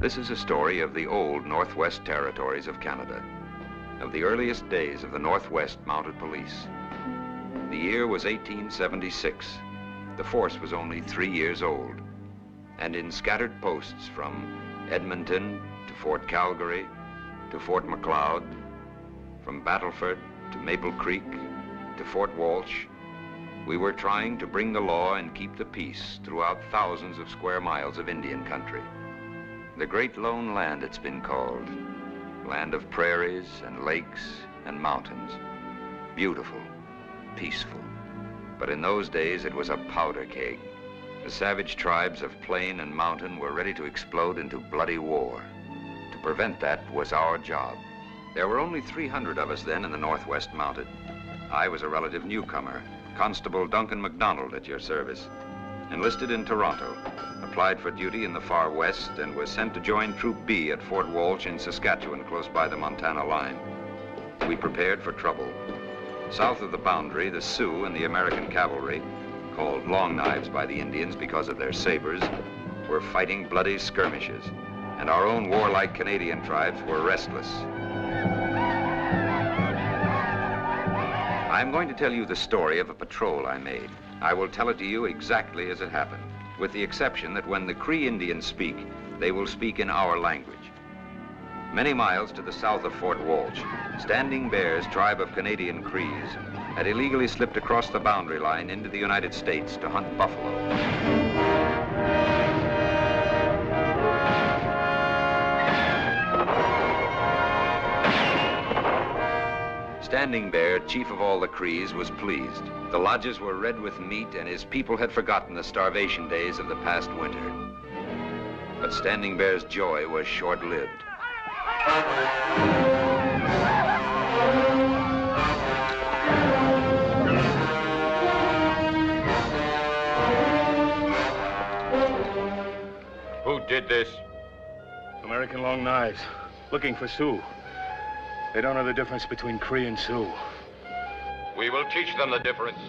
This is a story of the old Northwest Territories of Canada, of the earliest days of the Northwest Mounted Police. The year was 1876. The force was only 3 years old, and in scattered posts from Edmonton to Fort Calgary to Fort Macleod, from Battleford to Maple Creek to Fort Walsh, we were trying to bring the law and keep the peace throughout thousands of square miles of Indian country. The Great Lone Land, it's been called. Land of prairies and lakes and mountains. Beautiful, peaceful. But in those days, it was a powder keg. The savage tribes of plain and mountain were ready to explode into bloody war. To prevent that was our job. There were only 300 of us then in the Northwest Mounted. I was a relative newcomer, Constable Duncan McDonald at your service. Enlisted in Toronto, applied for duty in the far west, and was sent to join Troop B at Fort Walsh in Saskatchewan, close by the Montana line. We prepared for trouble. South of the boundary, the Sioux and the American cavalry, called Long Knives by the Indians because of their sabers, were fighting bloody skirmishes, and our own warlike Canadian tribes were restless. I'm going to tell you the story of a patrol I made. I will tell it to you exactly as it happened, with the exception that when the Cree Indians speak, they will speak in our language. Many miles to the south of Fort Walsh, Standing Bear's tribe of Canadian Crees had illegally slipped across the boundary line into the United States to hunt buffalo. Standing Bear, chief of all the Crees, was pleased. The lodges were red with meat, and his people had forgotten the starvation days of the past winter. But Standing Bear's joy was short-lived. Who did this? American Long Knives, looking for Sioux. They don't know the difference between Cree and Sioux. We will teach them the difference.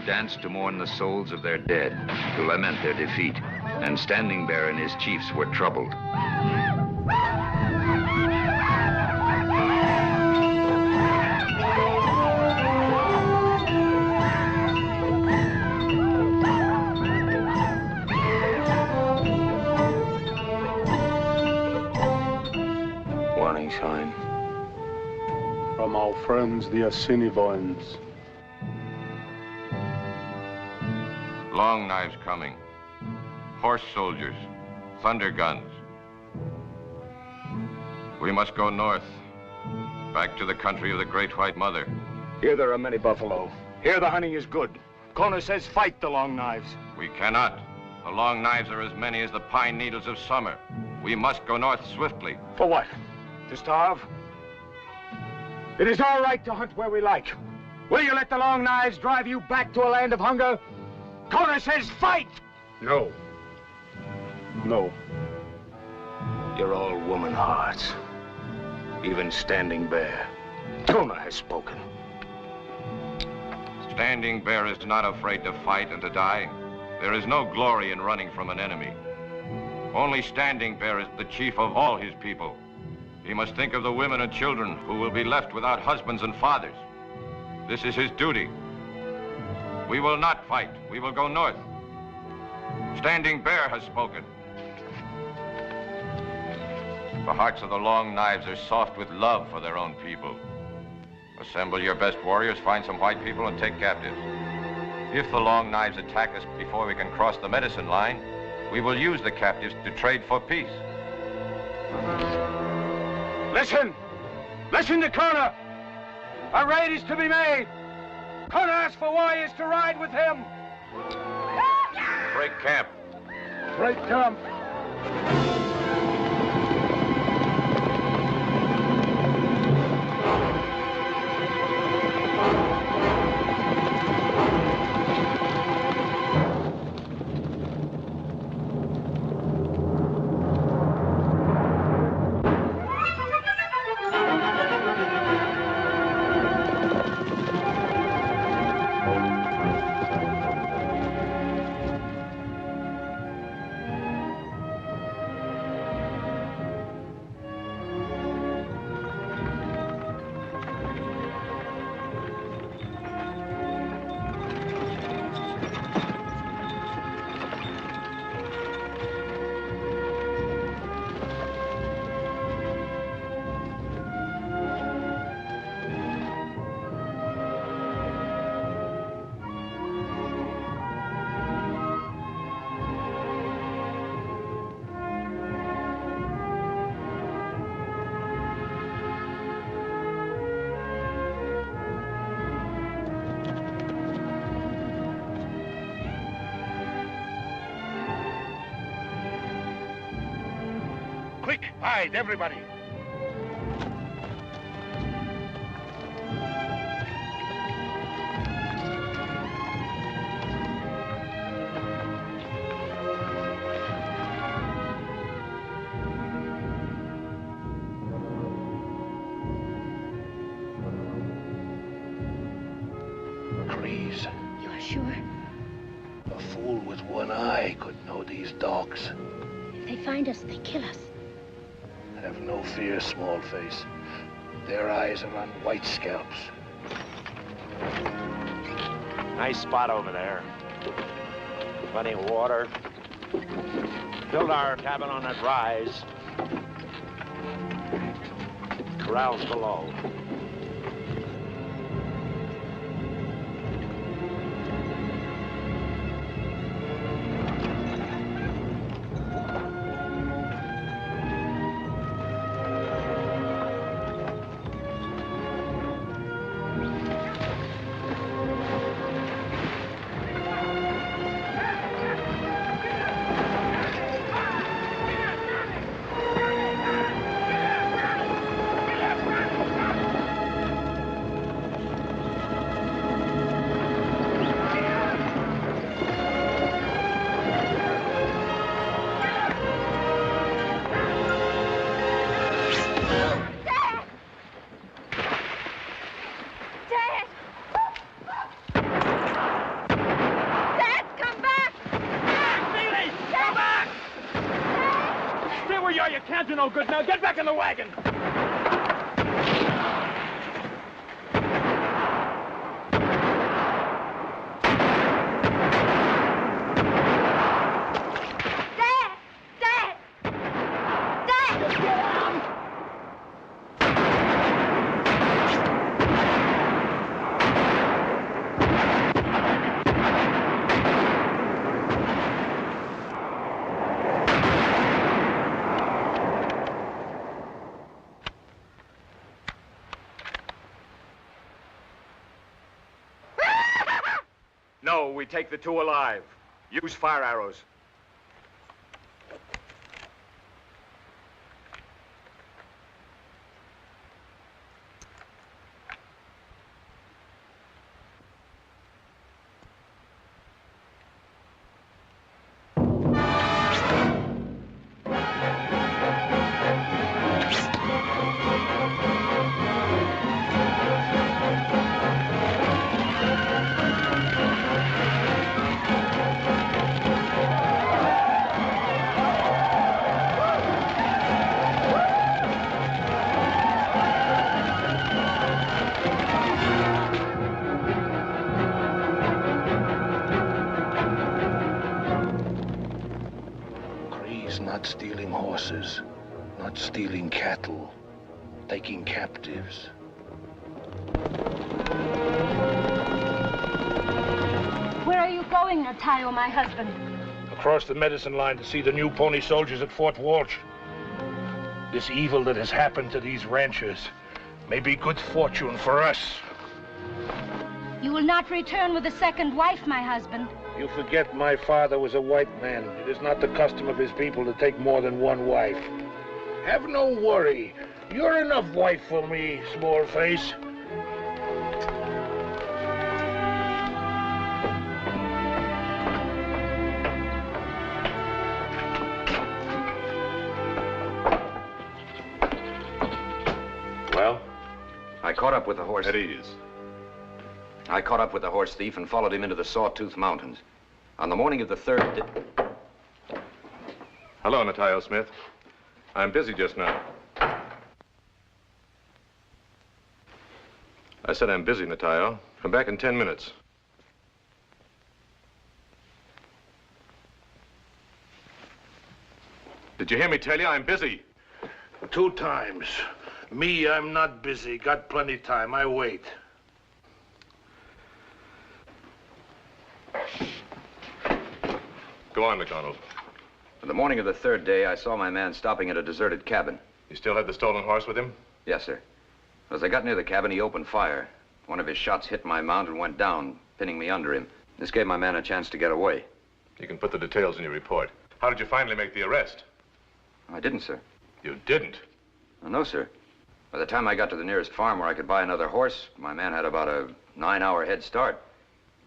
Danced to mourn the souls of their dead, to lament their defeat, and Standing Bear and his chiefs were troubled. sign. From our friends, the Assiniboines. Long knives coming. Horse soldiers. Thunder guns. We must go north. Back to the country of the Great White Mother. Here there are many buffalo. Here the hunting is good. Kona says fight the Long Knives. We cannot. The Long Knives are as many as the pine needles of summer. We must go north swiftly. For what? To starve? It is all right to hunt where we like. Will you let the Long Knives drive you back to a land of hunger? Kona says fight! No. No. You're all woman hearts. Even Standing Bear. Kona has spoken. Standing Bear is not afraid to fight and to die. There is no glory in running from an enemy. Only Standing Bear is the chief of all his people. He must think of the women and children who will be left without husbands and fathers. This is his duty. We will not fight. We will go north. Standing Bear has spoken. The hearts of the Long Knives are soft with love for their own people. Assemble your best warriors, find some white people, and take captives. If the Long Knives attack us before we can cross the medicine line, we will use the captives to trade for peace. Listen! Listen to Kona! A raid is to be made! Kona asks for warriors to ride with him! Break camp. Break camp! Quick, hide, everybody. Crees. You are sure? A fool with one eye could know these dogs. If they find us, they kill us. Have no fear, small face. Their eyes are on white scalps. Nice spot over there. Plenty of water. Build our cabin on that rise. Corrals below. You're no good now. Get back in the wagon. we take the two alive. Use fire arrows. Not stealing horses, not stealing cattle, taking captives. Where are you going, Natayo, my husband? Across the medicine line to see the new pony soldiers at Fort Walsh. This evil that has happened to these ranchers may be good fortune for us. You will not return with a second wife, my husband. You forget my father was a white man. It is not the custom of his people to take more than one wife. Have no worry. You're enough wife for me, small face. Well? I caught up with the horse. At ease. I caught up with the horse thief and followed him into the Sawtooth Mountains. On the morning of the 3rd... Hello, Natayo Smith. I'm busy just now. I said I'm busy, Natayo. Come back in 10 minutes. Did you hear me tell you I'm busy? 2 times. Me, I'm not busy. Got plenty time. I wait. Go on, McDonald. On the morning of the 3rd day, I saw my man stopping at a deserted cabin. You still had the stolen horse with him? Yes, sir. As I got near the cabin, he opened fire. One of his shots hit my mount and went down, pinning me under him. This gave my man a chance to get away. You can put the details in your report. How did you finally make the arrest? I didn't, sir. You didn't? Oh, no, sir. By the time I got to the nearest farm where I could buy another horse, my man had about a 9-hour head start.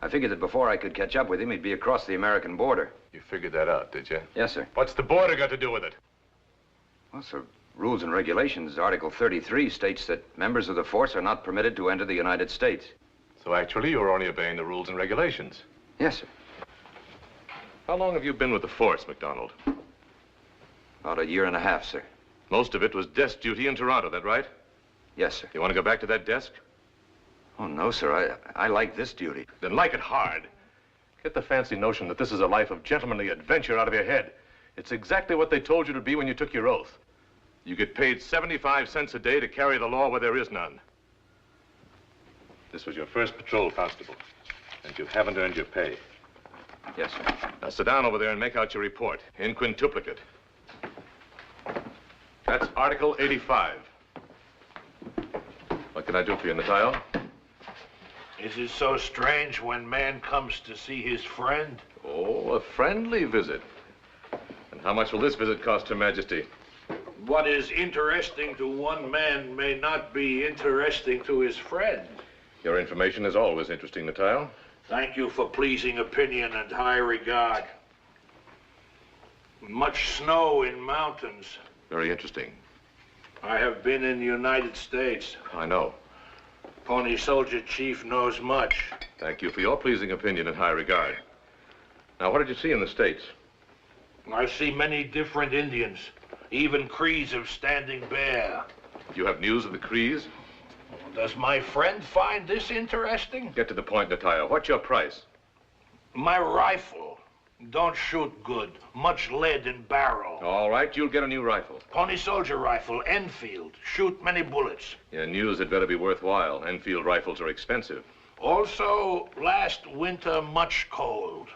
I figured that before I could catch up with him, he'd be across the American border. You figured that out, did you? Yes, sir. What's the border got to do with it? Well, sir, rules and regulations, Article 33 states that members of the force are not permitted to enter the United States. So actually, you're only obeying the rules and regulations. Yes, sir. How long have you been with the force, McDonald? About 1.5 years, sir. Most of it was desk duty in Toronto, that right? Yes, sir. You want to go back to that desk? Oh, no, sir. I like this duty. Then like it hard. Get the fancy notion that this is a life of gentlemanly adventure out of your head. It's exactly what they told you to be when you took your oath. You get paid 75 cents a day to carry the law where there is none. This was your first patrol, Constable, and you haven't earned your pay. Yes, sir. Now sit down over there and make out your report in quintuplicate. That's Article 85. What can I do for you, Natayo? Is it so strange when man comes to see his friend? Oh, a friendly visit. And how much will this visit cost Her Majesty? What is interesting to one man may not be interesting to his friend. Your information is always interesting, Natayo. Thank you for pleasing opinion and high regard. Much snow in mountains. Very interesting. I have been in the United States. I know. Pony Soldier Chief knows much. Thank you for your pleasing opinion and high regard. Now, what did you see in the States? I see many different Indians, even Crees of Standing Bear. You have news of the Crees? Does my friend find this interesting? Get to the point, Natayo. What's your price? My rifle. Don't shoot good. Much lead in barrel. All right, you'll get a new rifle. Pony Soldier rifle, Enfield. Shoot many bullets. Your news had better be worthwhile. Enfield rifles are expensive. Also, last winter, much cold.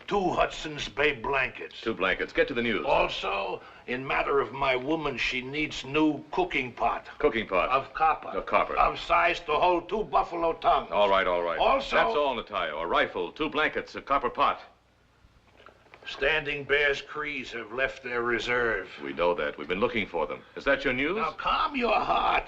2 Hudson's Bay blankets. 2 blankets. Get to the news. Also, in matter of my woman, she needs new cooking pot. Cooking pot. Of copper. Of copper. Of size to hold 2 buffalo tongues. All right, all right. Also... That's all, Natayo. A rifle, 2 blankets, a copper pot. Standing Bear's Crees have left their reserve. We know that. We've been looking for them. Is that your news? Now, calm your heart.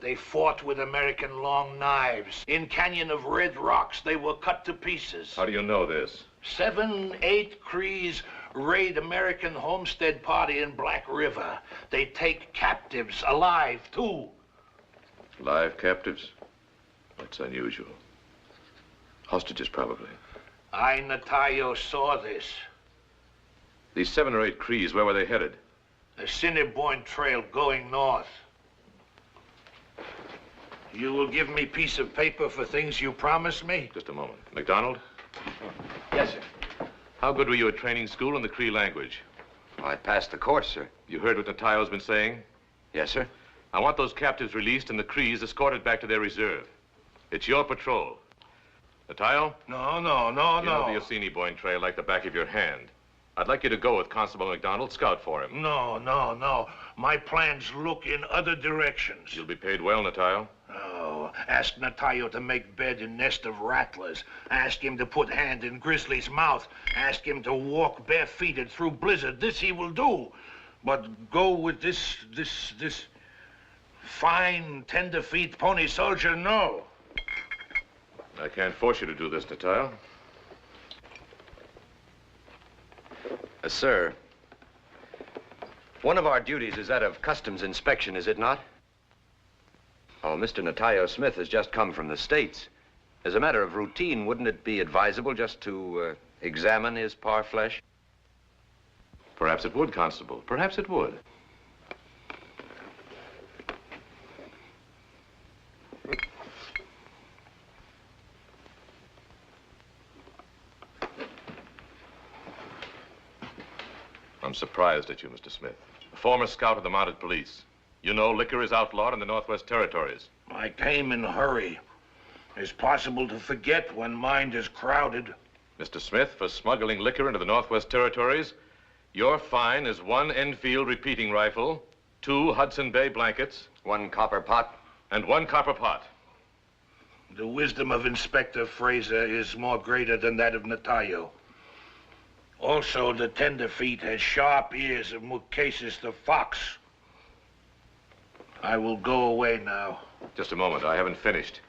They fought with American long knives. In Canyon of Red Rocks, they were cut to pieces. How do you know this? 7, 8 Crees raid American homestead party in Black River. They take captives alive, too. Live captives? That's unusual. Hostages, probably. I, Natayo, saw this. These 7 or 8 Crees, where were they headed? The Cinnabon Trail going north. You will give me piece of paper for things you promised me? Just a moment. McDonald? Yes, sir. How good were you at training school in the Cree language? I passed the course, sir. You heard what Natayo's been saying? Yes, sir. I want those captives released and the Crees escorted back to their reserve. It's your patrol. Natayo? No. You know the Yosemite Boyne Trail like the back of your hand. I'd like you to go with Constable McDonald, scout for him. No. My plans look in other directions. You'll be paid well, Natayo. Oh, ask Natayo to make bed in nest of rattlers. Ask him to put hand in grizzly's mouth. Ask him to walk barefooted through blizzard. This he will do. But go with this fine, tenderfeet pony soldier, no. I can't force you to do this, Natayo. Sir, one of our duties is that of customs inspection, is it not? Oh, Mr. Natayo Smith has just come from the States. As a matter of routine, wouldn't it be advisable just to examine his parfleche? Perhaps it would, Constable. Perhaps it would. I'm surprised at you, Mr. Smith. A former scout of the Mounted Police. You know liquor is outlawed in the Northwest Territories. I came in a hurry. It's possible to forget when mind is crowded. Mr. Smith, for smuggling liquor into the Northwest Territories, your fine is 1 Enfield repeating rifle, 2 Hudson Bay blankets, 1 copper pot, and 1 copper pot. The wisdom of Inspector Fraser is more greater than that of Natayo. Also, the tenderfeet has sharp ears of Mukesis the fox. I will go away now. Just a moment, I haven't finished.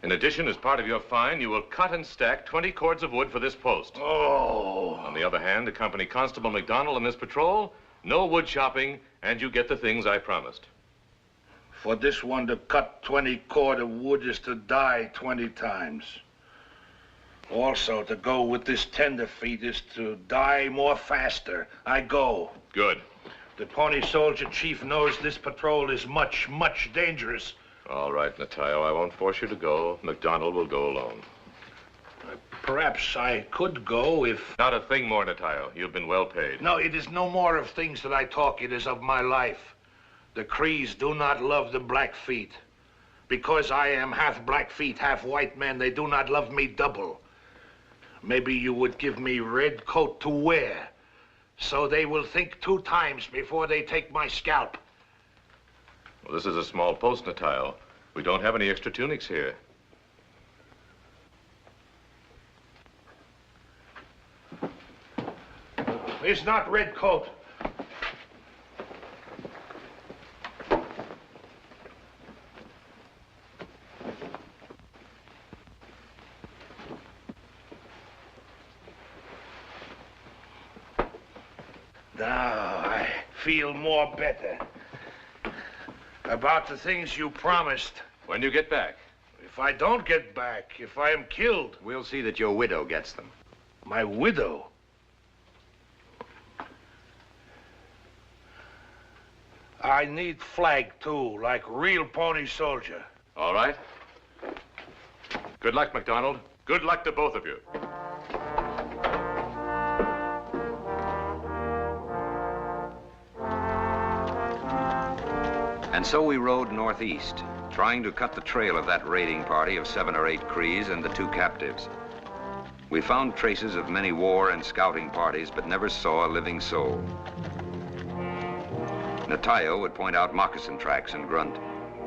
In addition, as part of your fine, you will cut and stack 20 cords of wood for this post. Oh. On the other hand, accompany Constable McDonald on this patrol, no wood chopping, and you get the things I promised. For this one to cut 20 cord of wood is to die 20 times. Also, to go with this tenderfeet is to die more faster. I go. Good. The Pony Soldier Chief knows this patrol is much, much dangerous. All right, Natayo, I won't force you to go. McDonald will go alone. Perhaps I could go if... Not a thing more, Natayo. You've been well paid. No, it is no more of things that I talk. It is of my life. The Crees do not love the Blackfeet. Because I am half Blackfeet, half white man, they do not love me double. Maybe you would give me red coat to wear, so they will think 2 times before they take my scalp. Well, this is a small post, Natayo. We don't have any extra tunics here. It's not red coat. Now I feel more better about the things you promised. When you get back? If I don't get back, if I am killed... We'll see that your widow gets them. My widow? I need flag, too, like real Pony Soldier. All right. Good luck, McDonald. Good luck to both of you. And so we rode northeast, trying to cut the trail of that raiding party of 7 or 8 Crees and the 2 captives. We found traces of many war and scouting parties, but never saw a living soul. Natayo would point out moccasin tracks and grunt,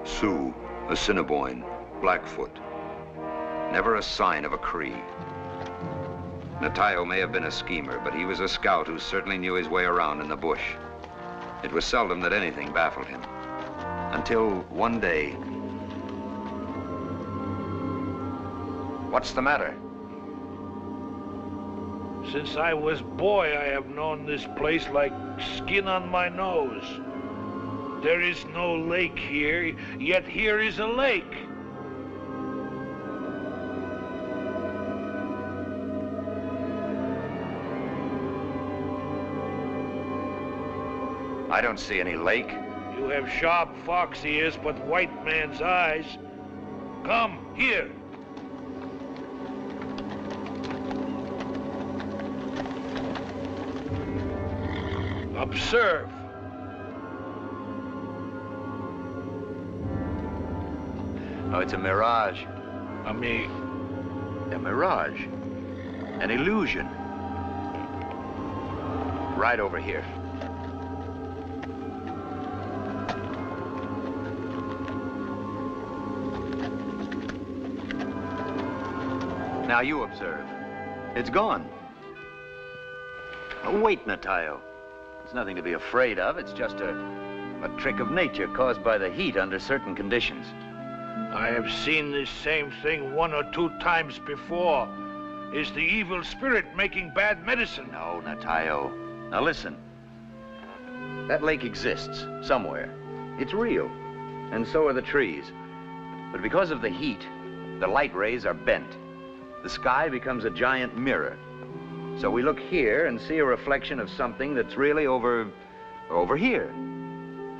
Sioux, Assiniboine, Blackfoot. Never a sign of a Cree. Natayo may have been a schemer, but he was a scout who certainly knew his way around in the bush. It was seldom that anything baffled him. Until one day... What's the matter? Since I was boy, I have known this place like skin on my nose. There is no lake here, yet here is a lake. I don't see any lake. You have sharp fox ears, but white man's eyes. Come, here. Observe. Oh, it's a mirage. A mirage. An illusion. Right over here. Now you observe. It's gone. Oh, wait, Natayo. It's nothing to be afraid of. It's just a trick of nature caused by the heat under certain conditions. I have seen this same thing 1 or 2 times before. Is the evil spirit making bad medicine? No, Natayo. Now listen. That lake exists somewhere. It's real. And so are the trees. But because of the heat, the light rays are bent. The sky becomes a giant mirror. So we look here and see a reflection of something that's really over here.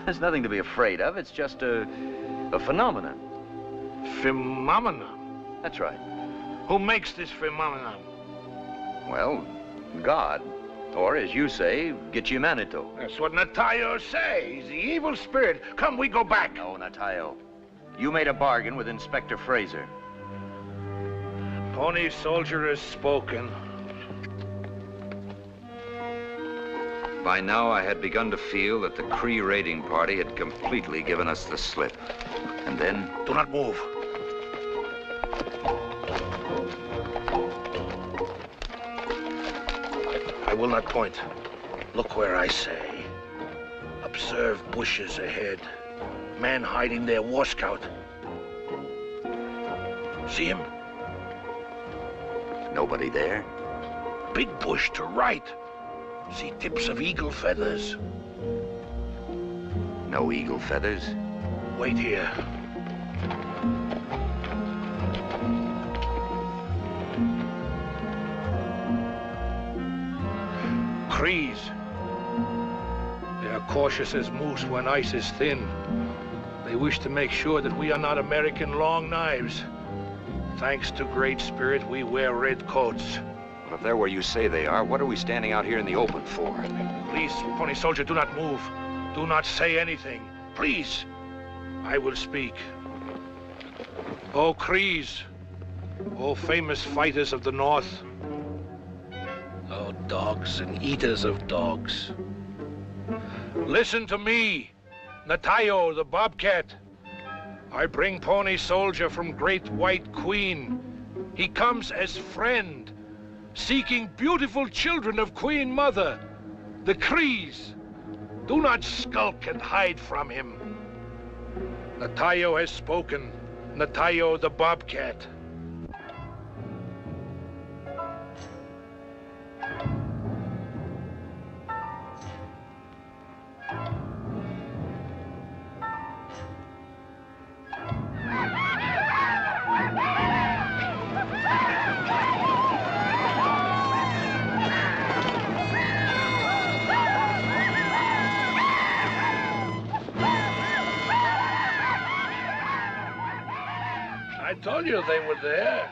There's nothing to be afraid of. It's just a phenomenon. Phenomenon? That's right. Who makes this phenomenon? Well, God. Or, as you say, Gitchimanito. That's what Natayo say. He's the evil spirit. Come, we go back. No, Natayo. You made a bargain with Inspector Fraser. Pony Soldier has spoken. By now, I had begun to feel that the Cree raiding party had completely given us the slip. And then... Do not move. I will not point. Look where I say. Observe bushes ahead. Man hiding there, war scout. See him? Nobody there? Big bush to right. See tips of eagle feathers. No eagle feathers? Wait here. Crees. They are cautious as moose when ice is thin. They wish to make sure that we are not American long knives. Thanks to Great Spirit, we wear red coats. Well, if they're where you say they are, what are we standing out here in the open for? Please, Pony Soldier, do not move. Do not say anything. Please. I will speak. Oh, Crees. Oh, famous fighters of the North. Oh, dogs and eaters of dogs. Listen to me, Natayo the Bobcat. I bring Pony Soldier from Great White Queen. He comes as friend, seeking beautiful children of Queen Mother, the Crees. Do not skulk and hide from him. Natayo has spoken, Natayo the Bobcat. I told you they were there.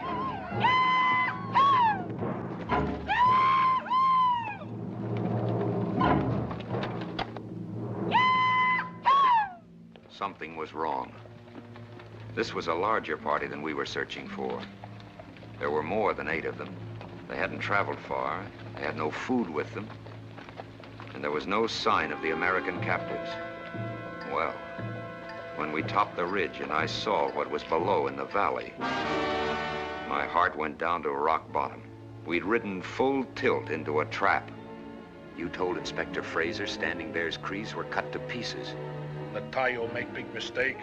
Something was wrong. This was a larger party than we were searching for. There were more than 8 of them. They hadn't traveled far. They had no food with them. And there was no sign of the American captives. Well, when we topped the ridge and I saw what was below in the valley, my heart went down to rock bottom. We'd ridden full tilt into a trap. You told Inspector Fraser Standing Bear's Crees were cut to pieces. The Tayo make big mistake.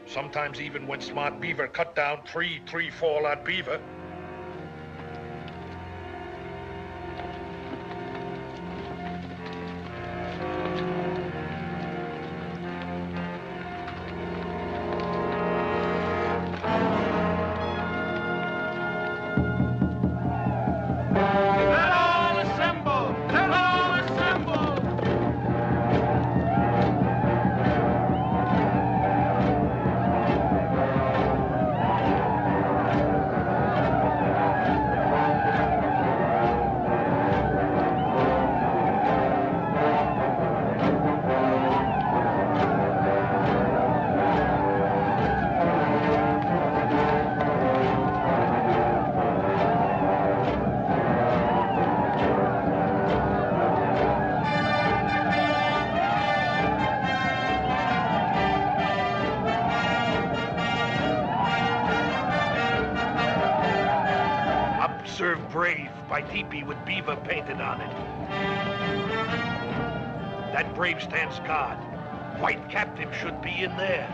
Sometimes even when smart beaver cut down 3 4-lot beaver. Brave by teepee with beaver painted on it. That brave stands guard. White captive should be in there.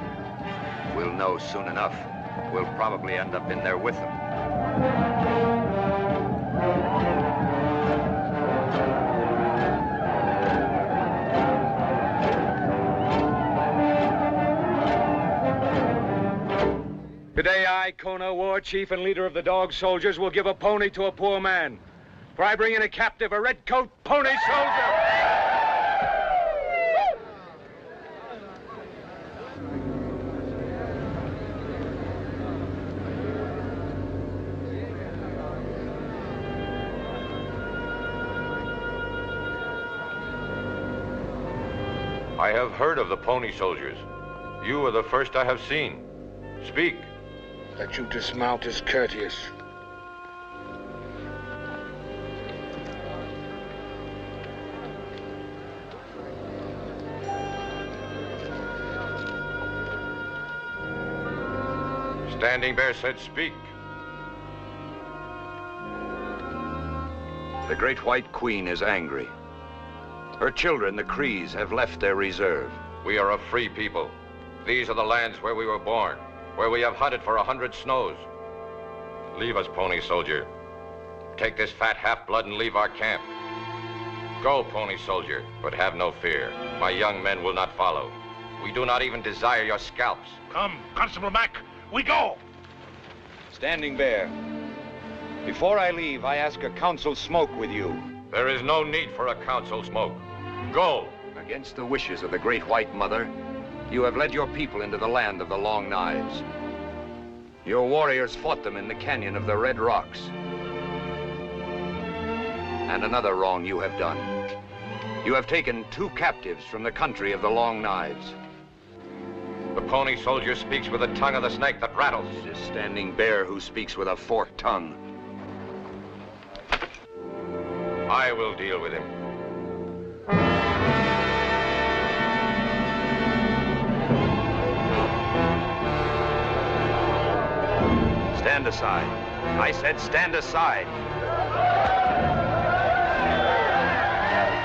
We'll know soon enough. We'll probably end up in there with them. Today I, Kona, war chief and leader of the dog soldiers, will give a pony to a poor man. For I bring in a captive, a red-coat pony soldier. I have heard of the pony soldiers. You are the first I have seen. Speak. That you dismount is courteous. Standing Bear said speak. The Great White Queen is angry. Her children, the Crees, have left their reserve. We are a free people. These are the lands where we were born, where we have hunted for 100 snows. Leave us, pony soldier. Take this fat half-blood and leave our camp. Go, pony soldier, but have no fear. My young men will not follow. We do not even desire your scalps. Come, Constable Mac, we go! Standing Bear, before I leave, I ask a council smoke with you. There is no need for a council smoke. Go! Against the wishes of the Great White Mother, you have led your people into the land of the Long Knives. Your warriors fought them in the canyon of the Red Rocks. And another wrong you have done. You have taken 2 captives from the country of the Long Knives. The pony soldier speaks with the tongue of the snake that rattles. It is Standing Bear who speaks with a forked tongue. I will deal with him. Stand aside. I said stand aside.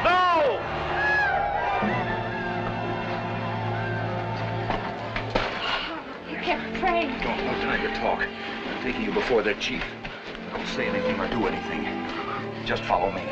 No! You kept praying. No time to talk. I'm taking you before the chief. Don't say anything or do anything. Just follow me.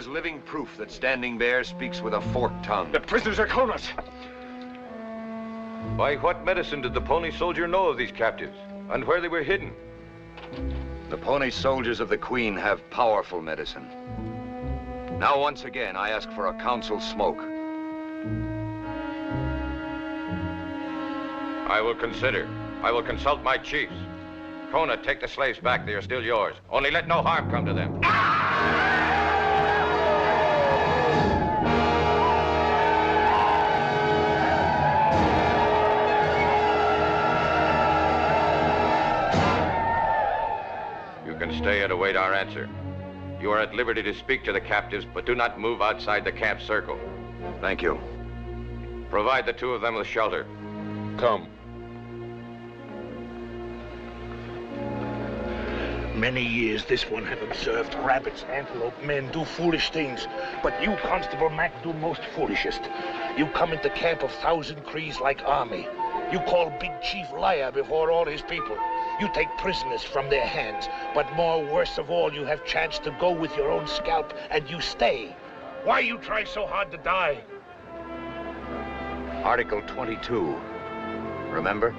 is living proof that Standing Bear speaks with a forked tongue. The prisoners are Kona's. By what medicine did the pony soldier know of these captives and where they were hidden? The pony soldiers of the Queen have powerful medicine. Now, once again, I ask for a council smoke. I will consider. I will consult my chiefs. Kona, take the slaves back. They are still yours. Only let no harm come to them. You can stay and await our answer. You are at liberty to speak to the captives, but do not move outside the camp circle. Thank you. Provide the two of them with shelter. Come. Many years this one have observed rabbits, antelope, men do foolish things. But you, Constable Mac, do most foolishest. You come into camp of 1,000 Crees like army. You call Big Chief liar before all his people. You take prisoners from their hands. But more worse of all, you have chance to go with your own scalp, and you stay. Why you try so hard to die? Article 22. Remember?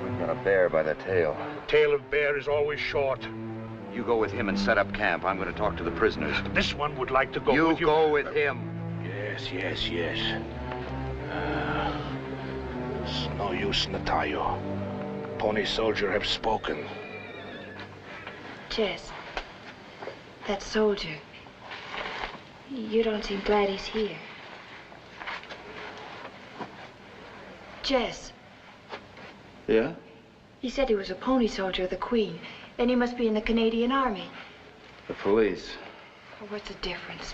We've got a bear by the tail. Tail of bear is always short. You go with him and set up camp. I'm going to talk to the prisoners. This one would like to go with you. You go with him. Yes. It's no use, Natayo. Pony soldier have spoken. Jess, that soldier, you don't seem glad he's here. Jess. Yeah? He said he was a pony soldier of the Queen. Then he must be in the Canadian Army. The police. Oh, what's the difference?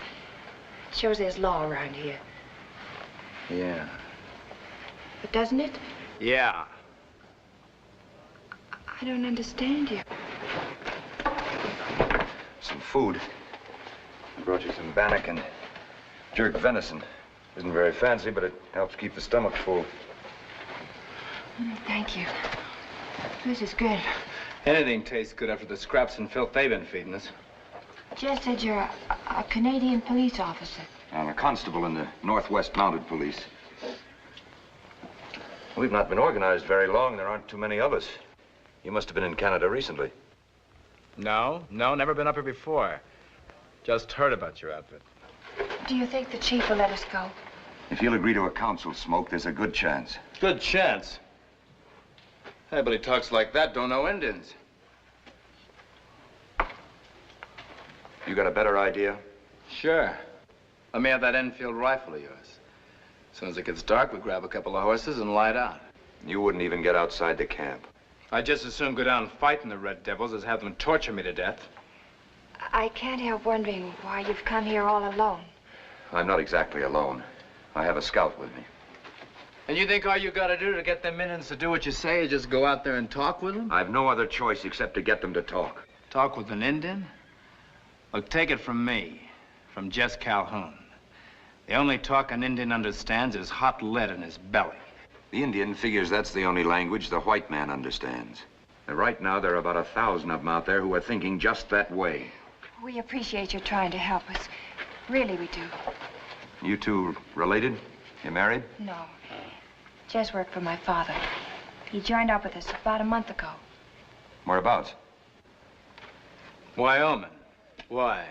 Shows there's law around here. Yeah. But doesn't it? Yeah. I don't understand you. Some food. I brought you some bannock and jerk venison. Isn't very fancy, but it helps keep the stomach full. Thank you. This is good. Anything tastes good after the scraps and filth they've been feeding us. Jess said you're a Canadian police officer. I'm a constable in the Northwest Mounted Police. We've not been organized very long. There aren't too many of us. You must have been in Canada recently. No, never been up here before. Just heard about your outfit. Do you think the chief will let us go? If you'll agree to a council smoke, there's a good chance. Good chance. Anybody talks like that don't know Indians. You got a better idea? Sure. Let me have that Enfield rifle of yours. As soon as it gets dark, we grab a couple of horses and light out. You wouldn't even get outside the camp. I'd just as soon go down and fight in the Red Devils as have them torture me to death. I can't help wondering why you've come here all alone. I'm not exactly alone. I have a scout with me. And you think all you gotta do to get them Indians to do what you say is just go out there and talk with them? I've no other choice except to get them to talk. Talk with an Indian? Look, take it from me, from Jess Calhoun. The only talk an Indian understands is hot lead in his belly. The Indian figures that's the only language the white man understands. And right now, there are about 1,000 of them out there who are thinking just that way. We appreciate your trying to help us. Really, we do. You two related? You married? No. Jess worked for my father. He joined up with us about a month ago. Whereabouts? Wyoming. Why?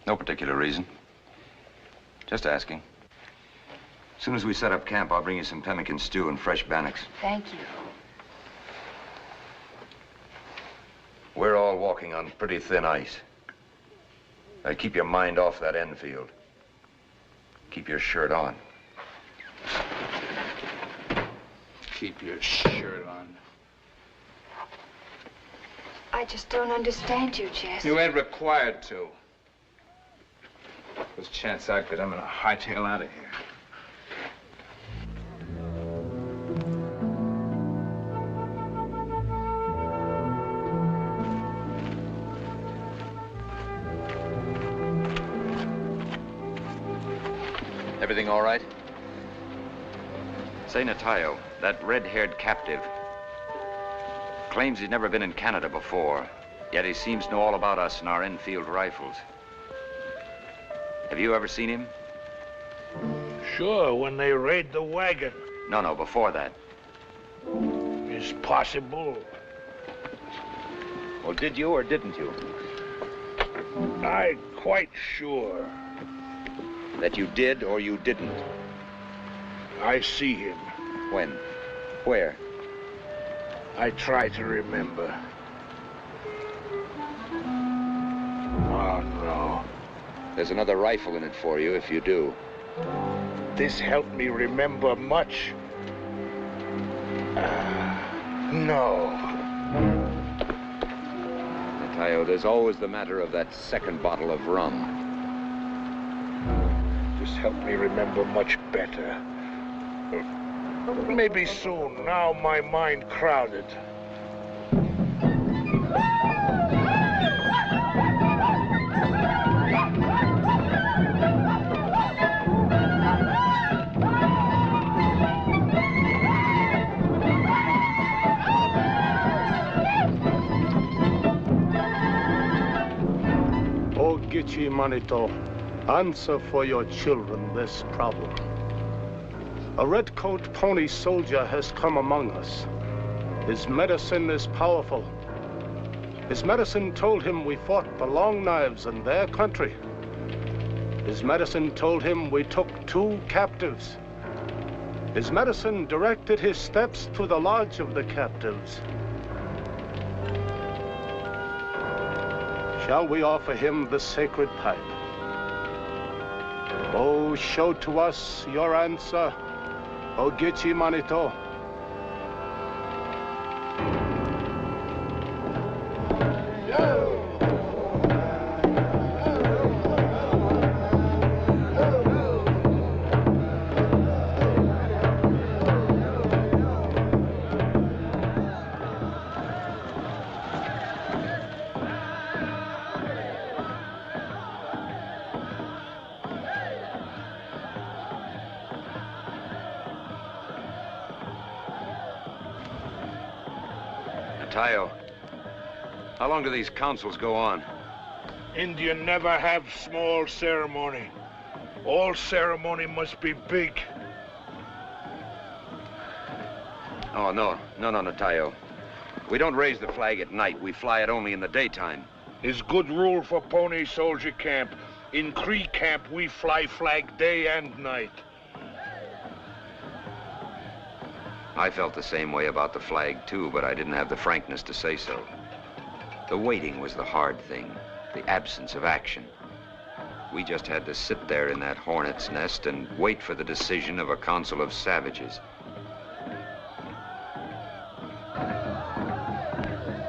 No particular reason. Just asking. As soon as we set up camp, I'll bring you some pemmican stew and fresh bannocks. Thank you. We're all walking on pretty thin ice. Now, keep your mind off that Enfield. Keep your shirt on. Keep your shirt on. I just don't understand you, Jess. You ain't required to. There's a chance I could, I'm gonna hightail out of here. Everything all right? Say, Natayo, that red-haired captive claims he's never been in Canada before, yet he seems to know all about us and our Enfield rifles. Have you ever seen him? Sure, when they raid the wagon. No, before that. It's possible. Well, did you or didn't you? I'm quite sure. That you did or you didn't? I see him. When? Where? I try to remember. Oh, no. There's another rifle in it for you if you do. This helped me remember much. No. Natayo, there's always the matter of that second bottle of rum. This helped me remember much better. Maybe soon. Now my mind crowded. Oh, Gichi Manito, answer for your children this problem. A red-coat pony soldier has come among us. His medicine is powerful. His medicine told him we fought the Long Knives in their country. His medicine told him we took 2 captives. His medicine directed his steps to the lodge of the captives. Shall we offer him the sacred pipe? Oh, show to us your answer, O Gichi Manito. Tayo, how long do these councils go on? Indian never have small ceremony. All ceremony must be big. Oh, no, Natayo. We don't raise the flag at night. We fly it only in the daytime. Is good rule for pony soldier camp. In Cree camp, we fly flag day and night. I felt the same way about the flag, too, but I didn't have the frankness to say so. The waiting was the hard thing, the absence of action. We just had to sit there in that hornet's nest and wait for the decision of a council of savages.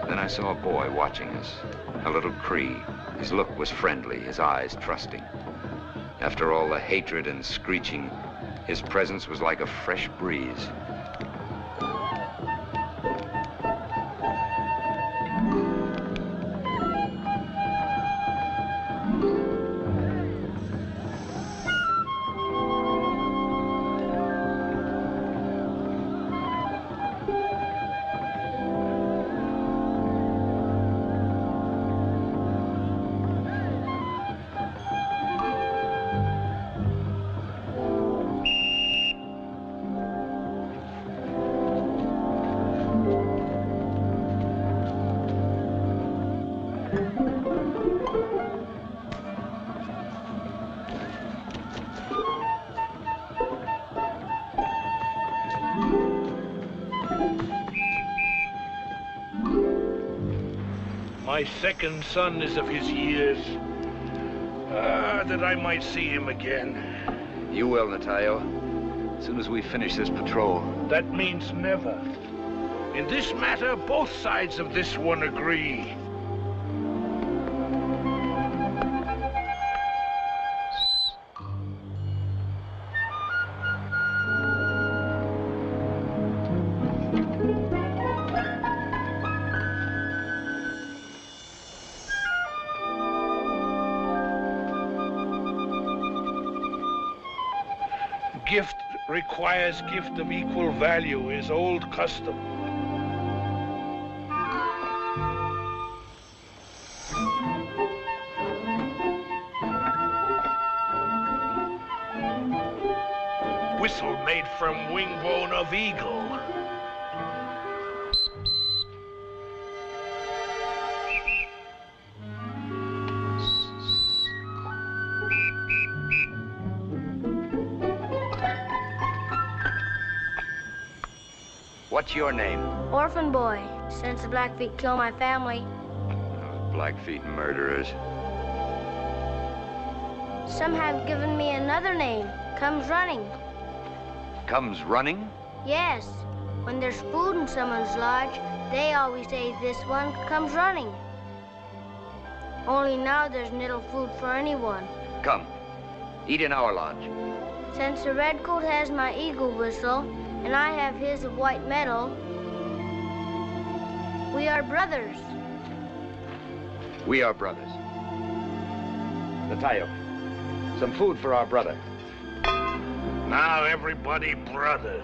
Then I saw a boy watching us, a little Cree. His look was friendly, his eyes trusting. After all the hatred and screeching, his presence was like a fresh breeze. My second son is of his years. That I might see him again. You will, Natayo. As soon as we finish this patrol. That means never. In this matter, both sides of this one agree. Gift requires gift of equal value is old custom. Whistle made from wing bone of eagle. What's your name? Orphan boy, since the Blackfeet killed my family. Blackfeet murderers. Some have given me another name, Comes Running. Comes running? Yes, when there's food in someone's lodge, they always say this one comes running. Only now there's little food for anyone. Come, eat in our lodge. Since the redcoat has my eagle whistle, and I have his of white metal, we are brothers. We are brothers. Natayo, some food for our brother. Now everybody brothers.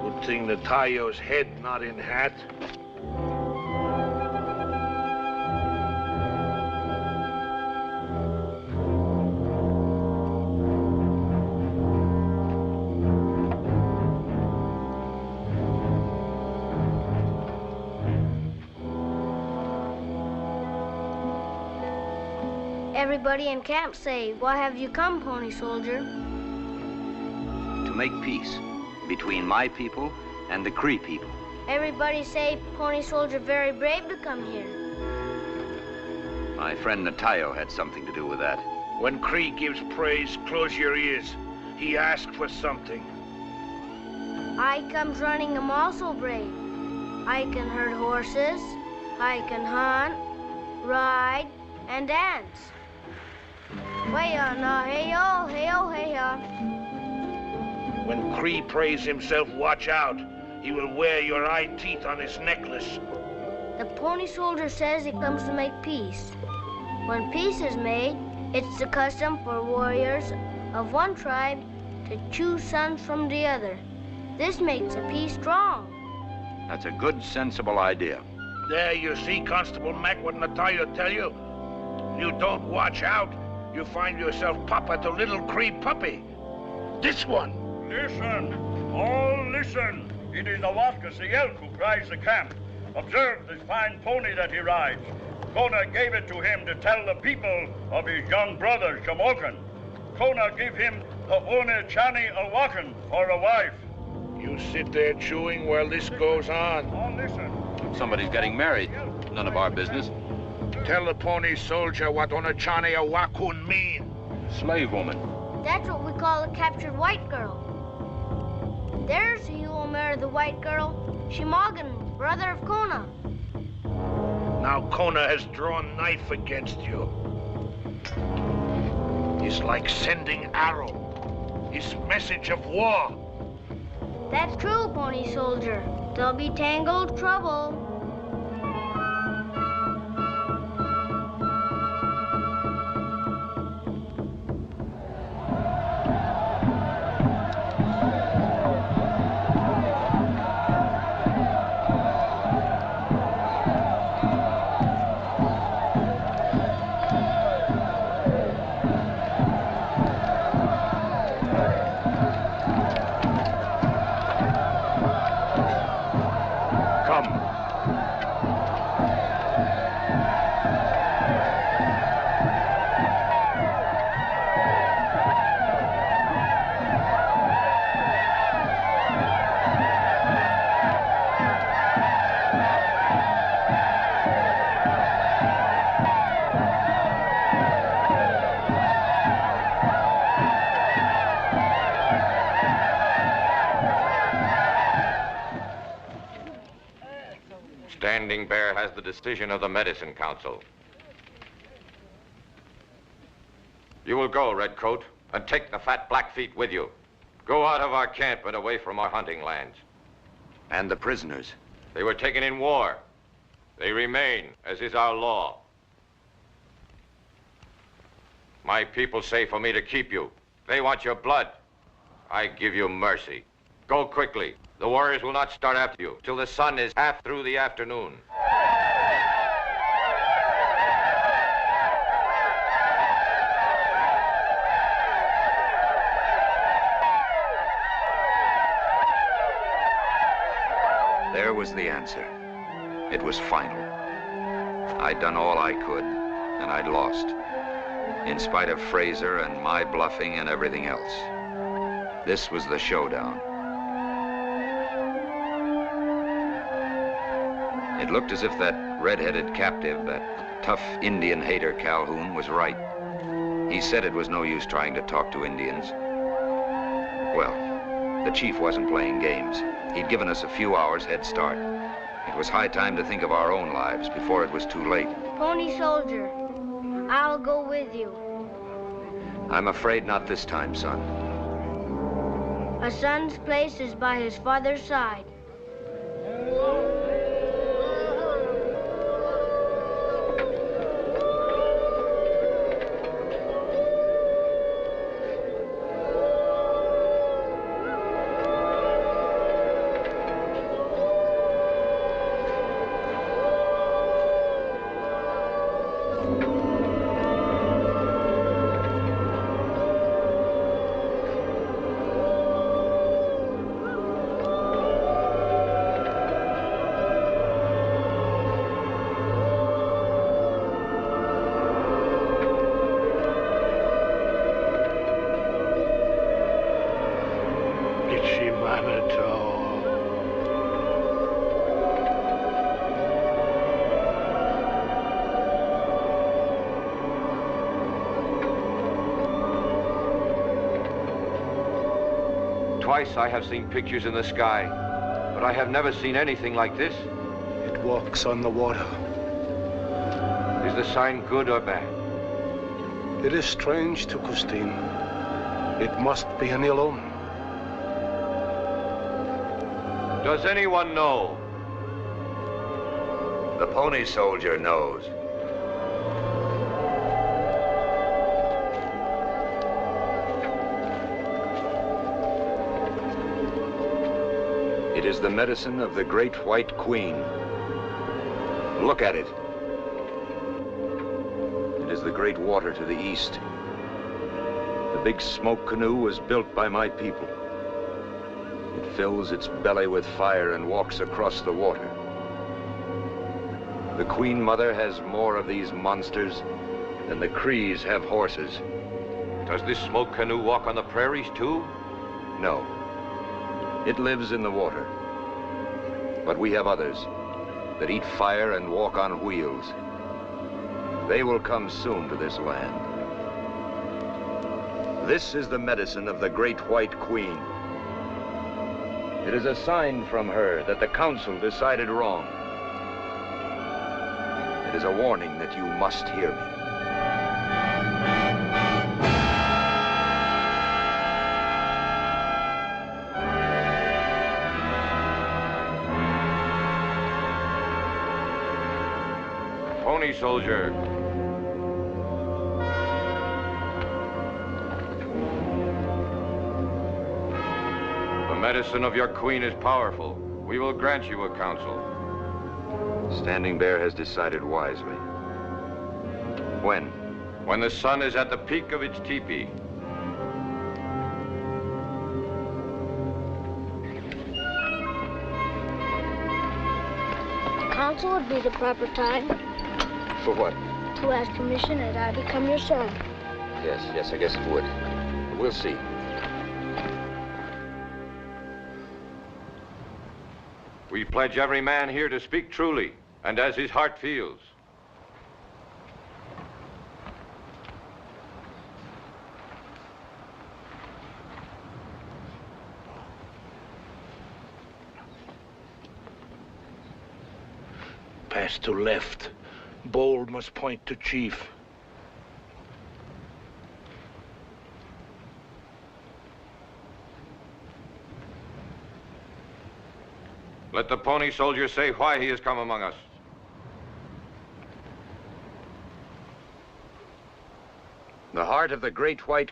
Good thing Natayo's head not in hat. Everybody in camp say, why have you come, Pony Soldier? To make peace between my people and the Cree people. Everybody say Pony Soldier very brave to come here. My friend Natayo had something to do with that. When Cree gives praise, close your ears. He asked for something. I comes running, I'm also brave. I can herd horses, I can hunt, ride, and dance. Way-ya, na, hey-yo, hey-yo, hey-ya. When Cree prays himself, watch out. He will wear your eye teeth on his necklace. The Pony Soldier says he comes to make peace. When peace is made, it's the custom for warriors of one tribe to choose sons from the other. This makes a peace strong. That's a good, sensible idea. There you see, Constable Mac, what Natayo tell you. You don't watch out, you find yourself papa to little Cree puppy. This one. Listen, all listen. It is the Waskas, the elk, who cries the camp. Observe this fine pony that he rides. Kona gave it to him to tell the people of his young brother, Shamokin. Kona gave him the One Chani Alwakan for a wife. You sit there chewing while this goes on. All listen. Somebody's getting married. None of our business. Tell the Pony Soldier what Onachane Awakun mean. Slave woman. That's what we call a captured white girl. There's he who will marry the white girl, Shimogan, brother of Kona. Now Kona has drawn knife against you. It's like sending arrow. His message of war. That's true, Pony Soldier. There'll be tangled trouble. Standing Bear has the decision of the Medicine Council. You will go, Redcoat, and take the fat Blackfeet with you. Go out of our camp and away from our hunting lands. And the prisoners? They were taken in war. They remain, as is our law. My people say for me to keep you. They want your blood. I give you mercy. Go quickly. The warriors will not start after you till the sun is half through the afternoon. There was the answer. It was final. I'd done all I could, and I'd lost. In spite of Fraser and my bluffing and everything else. This was the showdown. It looked as if that red-headed captive, that tough Indian hater Calhoun, was right. He said it was no use trying to talk to Indians. Well, the chief wasn't playing games. He'd given us a few hours head start. It was high time to think of our own lives before it was too late. Pony Soldier, I'll go with you. I'm afraid not this time, son. A son's place is by his father's side. Twice I have seen pictures in the sky, but I have never seen anything like this. It walks on the water. Is the sign good or bad? It is strange to Christine. It must be an ill omen. Does anyone know? The Pony Soldier knows. It is the medicine of the Great White Queen. Look at it. It is the great water to the east. The big smoke canoe was built by my people. It fills its belly with fire and walks across the water. The Queen Mother has more of these monsters than the Crees have horses. Does this smoke canoe walk on the prairies too? No. It lives in the water. But we have others that eat fire and walk on wheels. They will come soon to this land. This is the medicine of the Great White Queen. It is a sign from her that the council decided wrong. It is a warning that you must hear me. Pony Soldier. The medicine of your queen is powerful. We will grant you a counsel. Standing Bear has decided wisely. When? When the sun is at the peak of its teepee. Council would be the proper time For what? to ask permission that I become your son. Yes, I guess it would. We'll see. We pledge every man here to speak truly and as his heart feels. Pass to left. Bold must point to chief. Let the pony soldier say why he has come among us. The heart of the great white